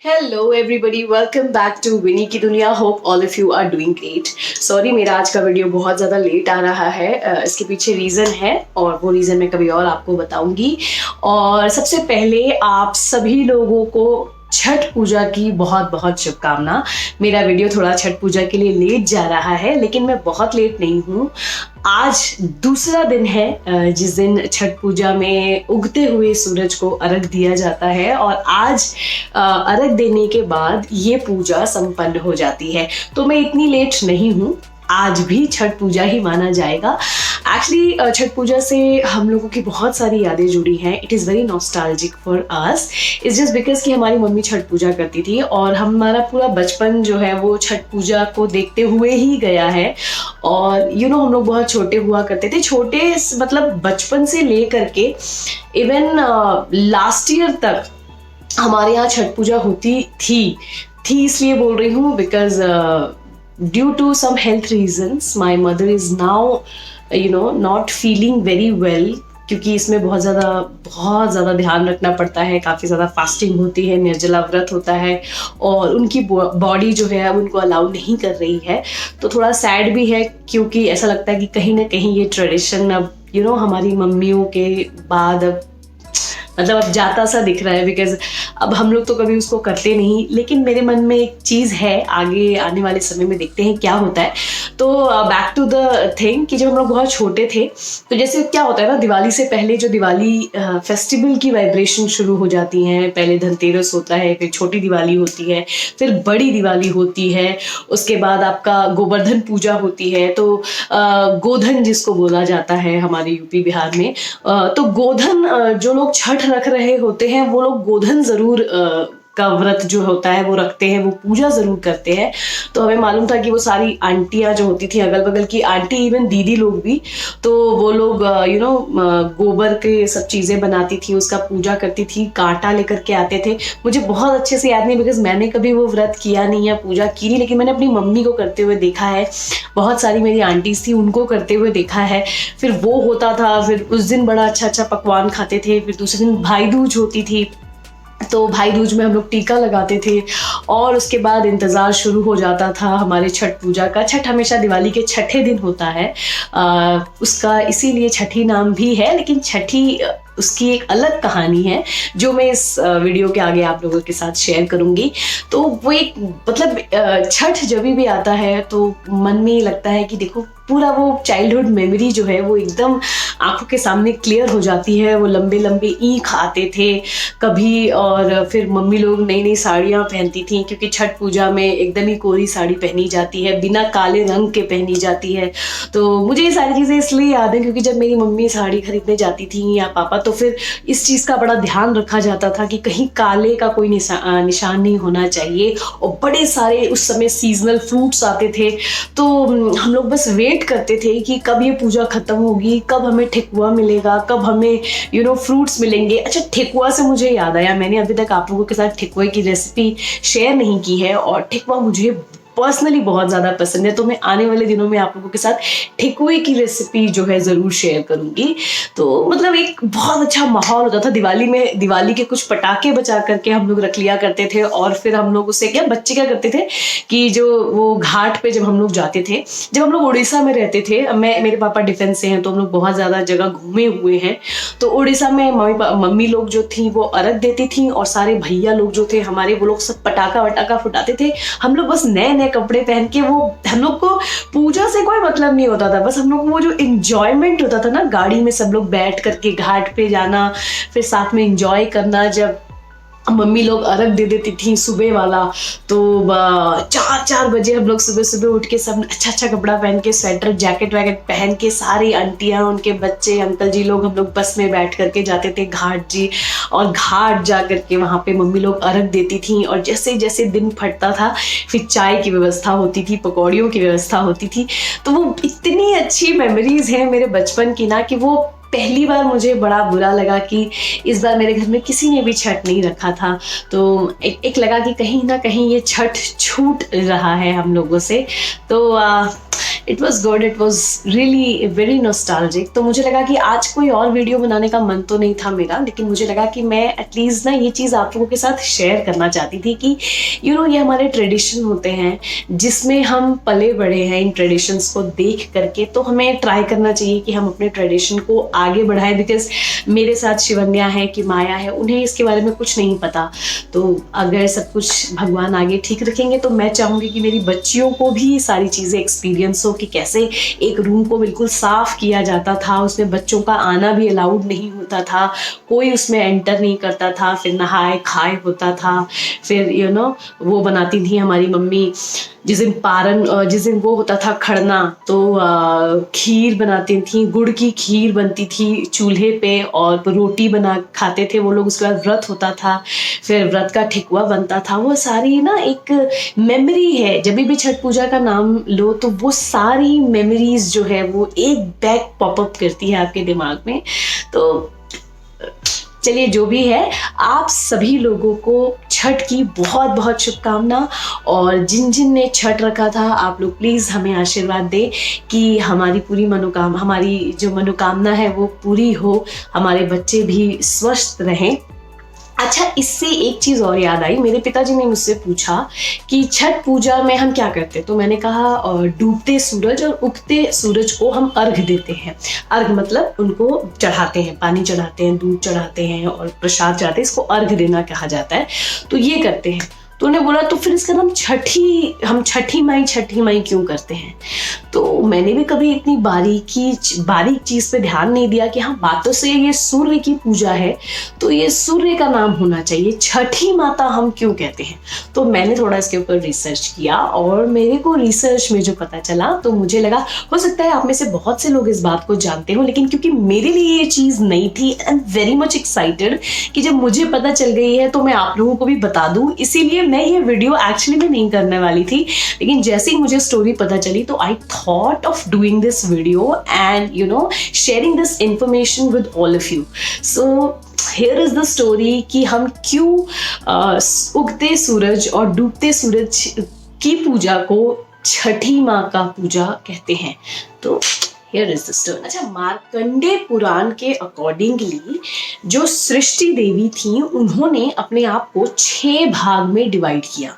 Hello everybody, welcome back to Vinni की दुनिया। Hope all of you are doing great. Sorry मेरा आज का वीडियो बहुत ज़्यादा लेट आ रहा है। इसके पीछे रीज़न है और वो रीज़न मैं कभी और आपको बताऊंगी। और सबसे पहले आप सभी लोगों को छठ पूजा की बहुत बहुत शुभकामना। मेरा वीडियो थोड़ा छठ पूजा के लिए लेट जा रहा है, लेकिन मैं बहुत लेट नहीं हूँ। आज दूसरा दिन है जिस दिन छठ पूजा में उगते हुए सूरज को अर्घ दिया जाता है और आज अर्घ देने के बाद ये पूजा संपन्न हो जाती है। तो मैं इतनी लेट नहीं हूँ, आज भी छठ पूजा ही माना जाएगा। एक्चुअली छठ पूजा से हम लोगों की बहुत सारी यादें जुड़ी हैं। It is very nostalgic for us. It's just because कि हमारी मम्मी छठ पूजा करती थी और हमारा पूरा बचपन जो है वो छठ पूजा को देखते हुए ही गया है। और हम लोग बहुत छोटे हुआ करते थे, छोटे मतलब बचपन से ले करके इवन लास्ट ईयर तक हमारे यहाँ छठ पूजा होती थी इसलिए बोल रही हूँ because due to some health reasons my mother is now not feeling very well, क्योंकि इसमें बहुत ज़्यादा ध्यान रखना पड़ता है। काफ़ी ज़्यादा फास्टिंग होती है, निर्जला व्रत होता है और उनकी बॉडी जो है अब उनको अलाउ नहीं कर रही है। तो थोड़ा सैड भी है, क्योंकि ऐसा लगता है कि कहीं ना कहीं ये ट्रेडिशन अब हमारी मम्मियों के बाद अब जाता सा दिख रहा है। बिकॉज अब हम लोग तो कभी उसको करते नहीं, लेकिन मेरे मन में एक चीज़ है, आगे आने वाले समय में देखते हैं क्या होता है। तो बैक टू द थिंग कि जब हम लोग बहुत छोटे थे तो जैसे क्या होता है ना, दिवाली से पहले जो दिवाली फेस्टिवल की वाइब्रेशन शुरू हो जाती हैं। पहले धनतेरस होता है, फिर छोटी दिवाली होती है, फिर बड़ी दिवाली होती है, उसके बाद आपका गोवर्धन पूजा होती है। तो गोधन जिसको बोला जाता है हमारे यूपी बिहार में, तो गोधन जो लोग छठ रख रहे होते हैं वो लोग गोधन जरूर का व्रत जो होता है वो रखते हैं, वो पूजा जरूर करते हैं। तो हमें मालूम था कि वो सारी आंटियां जो होती थी, अगल बगल की आंटी, इवन दीदी लोग भी, तो वो लोग गोबर के सब चीज़ें बनाती थी, उसका पूजा करती थी, कांटा लेकर के आते थे। मुझे बहुत अच्छे से याद नहीं बिकॉज मैंने कभी वो व्रत किया नहीं या पूजा की नहीं, लेकिन मैंने अपनी मम्मी को करते हुए देखा है। बहुत सारी मेरी आंटीज थी, उनको करते हुए देखा है। फिर वो होता था, फिर उस दिन बड़ा अच्छा पकवान खाते थे। फिर दूसरे दिन भाई दूज होती थी, तो भाई दूज में हम लोग टीका लगाते थे और उसके बाद इंतज़ार शुरू हो जाता था हमारे छठ पूजा का। छठ हमेशा दिवाली के छठे दिन होता है, उसका इसीलिए छठी नाम भी है, लेकिन छठी उसकी एक अलग कहानी है जो मैं इस वीडियो के आगे आप लोगों के साथ शेयर करूंगी। तो वो एक छठ जब भी आता है तो मन में लगता है कि देखो पूरा वो चाइल्डहुड मेमोरी जो है वो एकदम आंखों के सामने क्लियर हो जाती है। वो लंबे लंबे ईख आते थे कभी, और फिर मम्मी लोग नई नई साड़ियाँ पहनती थी, क्योंकि छठ पूजा में एकदम ही कोरी साड़ी पहनी जाती है, बिना काले रंग के पहनी जाती है। तो मुझे ये सारी चीज़ें इसलिए याद है क्योंकि जब मेरी मम्मी साड़ी खरीदने जाती थी या पापा, तो फिर इस चीज़ का बड़ा ध्यान रखा जाता था कि कहीं काले का कोई निशान नहीं होना चाहिए। और बड़े सारे उस समय सीजनल फ्रूट्स आते थे, तो हम लोग बस वेट करते थे कि कब ये पूजा खत्म होगी, कब हमें ठेकुआ मिलेगा, कब हमें फ्रूट्स मिलेंगे। अच्छा, ठेकुआ से मुझे याद आया, मैंने अभी तक आप लोगों के साथ ठेकुए की रेसिपी शेयर नहीं की है और ठेकुआ मुझे पर्सनली बहुत ज़्यादा पसंद है। तो मैं आने वाले दिनों में आप लोगों के साथ ठेकुए की रेसिपी जो है ज़रूर शेयर करूँगी। तो एक बहुत अच्छा माहौल होता था दिवाली में। दिवाली के कुछ पटाखे बचा करके हम लोग रख लिया करते थे और फिर हम लोग उससे बच्चे क्या करते थे कि जो वो घाट पे जब हम लोग जाते थे, जब हम लोग उड़ीसा में रहते थे, मेरे पापा डिफेंस से हैं तो हम लोग बहुत ज़्यादा जगह घूमे हुए हैं। तो उड़ीसा में मम्मी लोग जो थी वो अर्घ देती थी और सारे भैया लोग जो थे हमारे, वो लोग सब पटाखा वटाखा फुटाते थे। हम लोग बस नए कपड़े पहन के, वो हम लोग को पूजा से कोई मतलब नहीं होता था, बस हम लोग को वो जो एंजॉयमेंट होता था ना, गाड़ी में सब लोग बैठ करके घाट पे जाना, फिर साथ में एंजॉय करना। जब मम्मी लोग अर्घ दे देती थी सुबह वाला, तो 4 बजे हम लोग सुबह उठ के सब अच्छा कपड़ा पहन के, स्वेटर जैकेट वैकेट पहन के, सारी आंटियां, उनके बच्चे, अंकल जी लोग, हम लोग बस में बैठ करके जाते थे घाट जी। और घाट जा करके वहाँ पे मम्मी लोग अर्घ देती थी और जैसे जैसे दिन फटता था फिर चाय की व्यवस्था होती थी, पकौड़ियों की व्यवस्था होती थी। तो वो इतनी अच्छी मेमोरीज हैं मेरे बचपन की ना, कि वो पहली बार मुझे बड़ा बुरा लगा कि इस बार मेरे घर में किसी ने भी छठ नहीं रखा था। तो एक लगा कि कहीं ना कहीं ये छठ छूट रहा है हम लोगों से। तो it was good, it was really very nostalgic. तो मुझे लगा कि आज कोई और वीडियो बनाने का मन तो नहीं था मेरा, लेकिन मुझे लगा कि मैं एटलीस्ट ना ये चीज़ आप लोगों के साथ शेयर करना चाहती थी कि ये हमारे ट्रेडिशन होते हैं जिसमें हम पले बड़े हैं इन ट्रेडिशंस को देख करके। तो हमें ट्राई करना चाहिए कि हम अपने ट्रेडिशन को आगे बढ़ाएं, बिकॉज मेरे साथ शिवन्या है कि माया है, उन्हें इसके बारे में कुछ नहीं पता। तो अगर सब कुछ भगवान आगे ठीक रखेंगे तो मैं चाहूँगी कि मेरी बच्चियों को भी सारी चीज़ें एक्सपीरियंस हो कि कैसे एक रूम को बिल्कुल साफ किया जाता था, उसमें बच्चों का आना भी अलाउड नहीं होता था, कोई उसमें एंटर नहीं करता था, फिर नहाए खाए होता था। फिर वो बनाती थी हमारी मम्मी जिस दिन वो होता था खड़ना, तो खीर बनाती थी, गुड़ की खीर बनती थी चूल्हे पे और रोटी बना खाते थे वो लोग। उसके बाद व्रत होता था, फिर व्रत का ठेकुआ बनता था। वो सारी ना एक मेमोरी है, जब भी छठ पूजा का नाम लो तो वो सारी मेमोरीज जो है वो एक बैग पॉपअप करती है आपके दिमाग में। तो चलिए, जो भी है, आप सभी लोगों को छठ की बहुत बहुत शुभकामना। और जिन जिन ने छठ रखा था, आप लोग प्लीज़ हमें आशीर्वाद दें कि हमारी जो मनोकामना है वो पूरी हो, हमारे बच्चे भी स्वस्थ रहें। अच्छा, इससे एक चीज़ और याद आई, मेरे पिताजी ने मुझसे पूछा कि छठ पूजा में हम क्या करते, तो मैंने कहा डूबते सूरज और उगते सूरज को हम अर्घ देते हैं। अर्घ मतलब उनको चढ़ाते हैं, पानी चढ़ाते हैं, दूध चढ़ाते हैं और प्रसाद चढ़ाते हैं, इसको अर्घ देना कहा जाता है। तो ये करते हैं। तो उन्हें बोला तो फिर इसका नाम हम छठी माई क्यों करते हैं? तो मैंने भी कभी इतनी बारीक चीज़ पे ध्यान नहीं दिया कि हाँ, बातों से ये सूर्य की पूजा है तो ये सूर्य का नाम होना चाहिए, छठी माता हम क्यों कहते हैं? तो मैंने थोड़ा इसके ऊपर रिसर्च किया और मेरे को रिसर्च में जो पता चला, तो मुझे लगा हो सकता है आप में से बहुत से लोग इस बात को जानते हो, लेकिन क्योंकि मेरे लिए ये चीज़ नई थी, I am very much excited कि जब मुझे पता चल गई है तो मैं आप लोगों को भी बता दूं। इसीलिए मैं ये वीडियो एक्चुअली में नहीं करने वाली थी, लेकिन जैसे ही मुझे स्टोरी पता चली तो I thought of doing this video and sharing this information with all of you. So here is the story कि हम क्यों उगते सूरज और डूबते सूरज की पूजा को छठी माँ का पूजा कहते हैं। तो Here is the story. अच्छा, मार्कंडे पुराण के अकॉर्डिंगली जो सृष्टि देवी थी, उन्होंने अपने आप को 6 भाग में डिवाइड किया।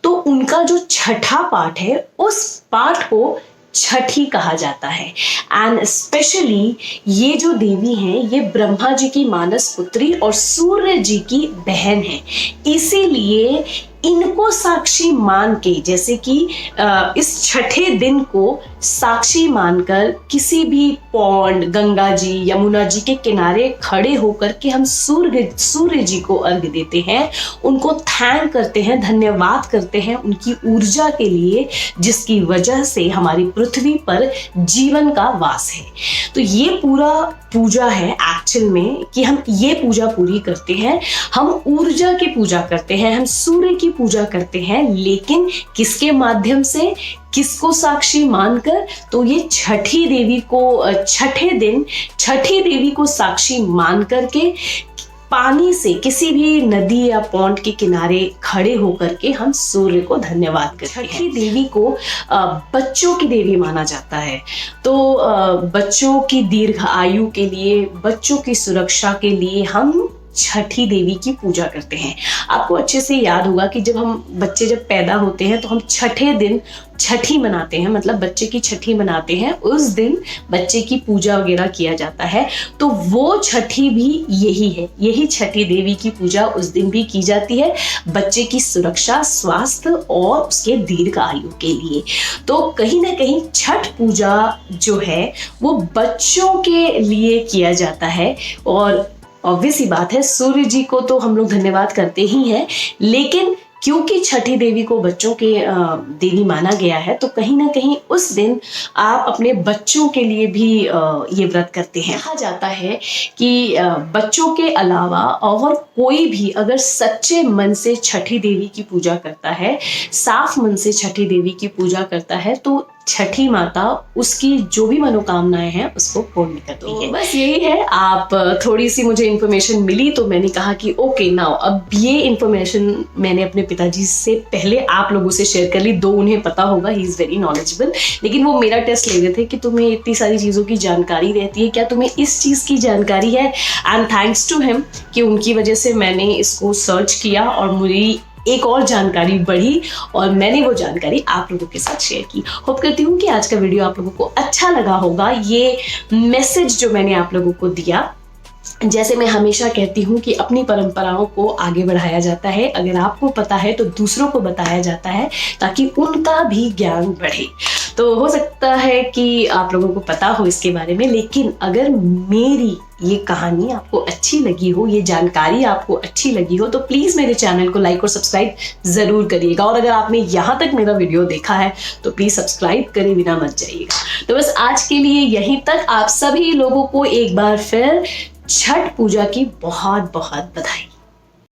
तो उनका जो छठा पार्ट है, उस पार्ट को छठी कहा जाता है। एंड स्पेशली ये जो देवी हैं, ये ब्रह्मा जी की मानस पुत्री और सूर्य जी की बहन है। इसीलिए इनको साक्षी मान के, जैसे कि इस छठे दिन को साक्षी मानकर किसी भी पॉन्ड, गंगा जी, यमुना जी के किनारे खड़े होकर के हम सूर्य जी को अर्घ देते हैं, उनको थैंक करते हैं, धन्यवाद करते हैं उनकी ऊर्जा के लिए, जिसकी वजह से हमारी पृथ्वी पर जीवन का वास है। तो ये पूरा पूजा है एक्चुअल में कि हम ये पूजा पूरी करते हैं, हम ऊर्जा की पूजा करते हैं, हम सूर्य की पूजा करते हैं, लेकिन किसके माध्यम से, किसको साक्षी मानकर? तो ये छठी देवी को छठे दिन छठी देवी को साक्षी मान करके पानी से किसी भी नदी या पॉन्ड के किनारे खड़े होकर के हम सूर्य को धन्यवाद करते हैं। छठी देवी को बच्चों की देवी माना जाता है। तो बच्चों की दीर्घ आयु के लिए, बच्चों की सुरक्षा के लिए हम छठी देवी की पूजा करते हैं। आपको अच्छे से याद होगा कि बच्चे जब पैदा होते हैं तो हम छठे दिन छठी मनाते हैं, मतलब बच्चे की छठी मनाते हैं। उस दिन बच्चे की पूजा वगैरह किया जाता है। तो वो छठी भी यही है, यही छठी देवी की पूजा उस दिन भी की जाती है, बच्चे की सुरक्षा, स्वास्थ्य और उसके दीर्घ आयु के लिए। तो कहीं ना कहीं छठ पूजा जो है वो बच्चों के लिए किया जाता है। और ऑब्वियस ही बात है, सूर्य जी को तो हम लोग धन्यवाद करते ही हैं, लेकिन क्योंकि छठी देवी को बच्चों के देवी माना गया है, तो कहीं ना कहीं उस दिन आप अपने बच्चों के लिए भी ये व्रत करते हैं। कहा जाता है कि बच्चों के अलावा और कोई भी अगर सच्चे मन से छठी देवी की पूजा करता है, साफ मन से छठी देवी की पूजा करता है, तो छठी माता उसकी जो भी मनोकामनाएं हैं उसको पूर्ण करती है। बस यही है, आप थोड़ी सी मुझे इन्फॉर्मेशन मिली तो मैंने कहा कि ओके नाउ अब ये इन्फॉर्मेशन मैंने अपने पिताजी से पहले आप लोगों से शेयर कर ली, दो उन्हें पता होगा, ही इज़ वेरी नॉलेजेबल, लेकिन वो मेरा टेस्ट ले रहे थे कि तुम्हें इतनी सारी चीज़ों की जानकारी रहती है, क्या तुम्हें इस चीज़ की जानकारी है। एंड थैंक्स टू हिम कि उनकी वजह से मैंने इसको सर्च किया और मेरी एक और जानकारी बढ़ी और मैंने वो जानकारी आप लोगों के साथ शेयर की। होप करती हूँ कि आज का वीडियो आप लोगों को अच्छा लगा होगा। ये मैसेज जो मैंने आप लोगों को दिया, जैसे मैं हमेशा कहती हूँ कि अपनी परंपराओं को आगे बढ़ाया जाता है, अगर आपको पता है तो दूसरों को बताया जाता है ताकि उनका भी ज्ञान बढ़े। तो हो सकता है कि आप लोगों को पता हो इसके बारे में, लेकिन अगर मेरी ये कहानी आपको अच्छी लगी हो, ये जानकारी आपको अच्छी लगी हो, तो प्लीज़ मेरे चैनल को लाइक और सब्सक्राइब ज़रूर करिएगा। और अगर आपने यहाँ तक मेरा वीडियो देखा है तो प्लीज़ सब्सक्राइब करे बिना मत जाइएगा। तो बस आज के लिए यहीं तक। आप सभी लोगों को एक बार फिर छठ पूजा की बहुत बहुत बधाई।